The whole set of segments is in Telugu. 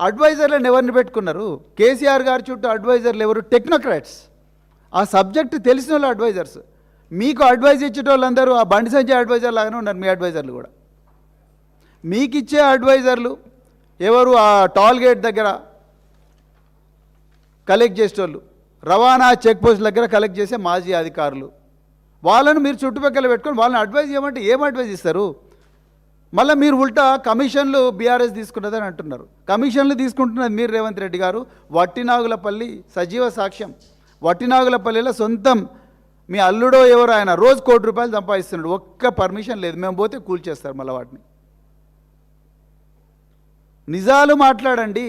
అడ్వైజర్లను ఎవరిని పెట్టుకున్నారు? కేసీఆర్ గారి చుట్టూ అడ్వైజర్లు ఎవరు? టెక్నోక్రాట్స్, ఆ సబ్జెక్ట్ తెలిసిన వాళ్ళు అడ్వైజర్స్. మీకు అడ్వైజ్ ఇచ్చేటోళ్ళందరూ ఆ బండి సంజయ్ అడ్వైజర్ లాగానే ఉన్నారు. మీ అడ్వైజర్లు కూడా మీకు ఇచ్చే అడ్వైజర్లు ఎవరు? ఆ టోల్ గేట్ దగ్గర కలెక్ట్ చేసేటోళ్ళు, రవాణా చెక్ పోస్ట్ దగ్గర కలెక్ట్ చేసే మాజీ అధికారులు. వాళ్ళను మీరు చుట్టుపక్కల పెట్టుకొని వాళ్ళని అడ్వైజ్ చేయమంటే ఏం అడ్వైజ్ ఇస్తారు? మళ్ళీ మీరు ఉల్టా కమిషన్లు బీఆర్ఎస్ తీసుకున్నదని అంటున్నారు. కమిషన్లు తీసుకుంటున్నది మీరు, రేవంత్ రెడ్డి గారు. వట్టినాగులపల్లి సజీవ సాక్ష్యం. వట్టినాగులపల్లిలో సొంతం మీ అల్లుడో ఎవరో ఆయన రోజు ₹1,00,00,000 సంపాదిస్తున్నాడు. ఒక్క పర్మిషన్ లేదు. మేము పోతే కూల్చేస్తారు మళ్ళీ వాటిని. నిజాలు మాట్లాడండి.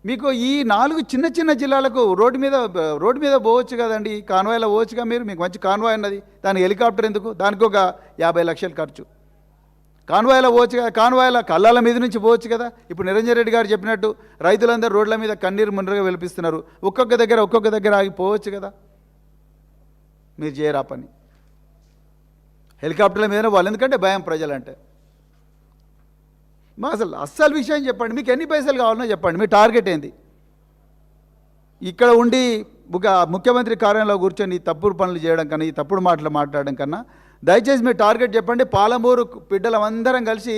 మీకు ఈ 4 చిన్న చిన్న జిల్లాలకు రోడ్డు మీద పోవచ్చు కదండి, కాన్వాయ్లో పోవచ్చుగా మీరు. మీకు మంచి కాన్వాయ్ ఉన్నది, దానికి హెలికాప్టర్ ఎందుకు? దానికి ఒక 50 లక్షలు ఖర్చు. కాన్వాయ్లో పోవచ్చు కదా, కాన్వాయ్లో కళ్ళాల మీద నుంచి పోవచ్చు కదా. ఇప్పుడు నిరంజన్ రెడ్డి గారు చెప్పినట్టు రైతులందరూ రోడ్ల మీద కన్నీరు మున్నరగా వెలిపిస్తున్నారు. ఒక్కొక్క దగ్గర ఆగి పోవచ్చు కదా. మీరు చేయరా పని. హెలికాప్టర్ల మీద వాళ్ళు ఎందుకంటే భయం ప్రజలంటే. మా అస్సలు విషయం చెప్పండి. మీకు ఎన్ని పైసలు కావాలనో చెప్పండి. మీ టార్గెట్ ఏంది? ఇక్కడ ఉండి ముఖ్యమంత్రి కార్యాలయంలో కూర్చొని ఈ తప్పుడు పనులు చేయడం కన్నా, ఈ తప్పుడు మాటలు మాట్లాడడం కన్నా దయచేసి మీ టార్గెట్ చెప్పండి. పాలమూరు బిడ్డలందరం కలిసి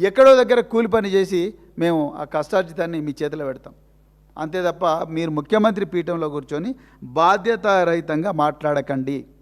ఎక్కడో దగ్గర కూలి పని చేసి మేము ఆ కష్టార్జితాన్ని మీ చేతిలో పెడతాం. అంతే తప్ప మీరు ముఖ్యమంత్రి పీఠంలో కూర్చొని బాధ్యతారహితంగా మాట్లాడకండి.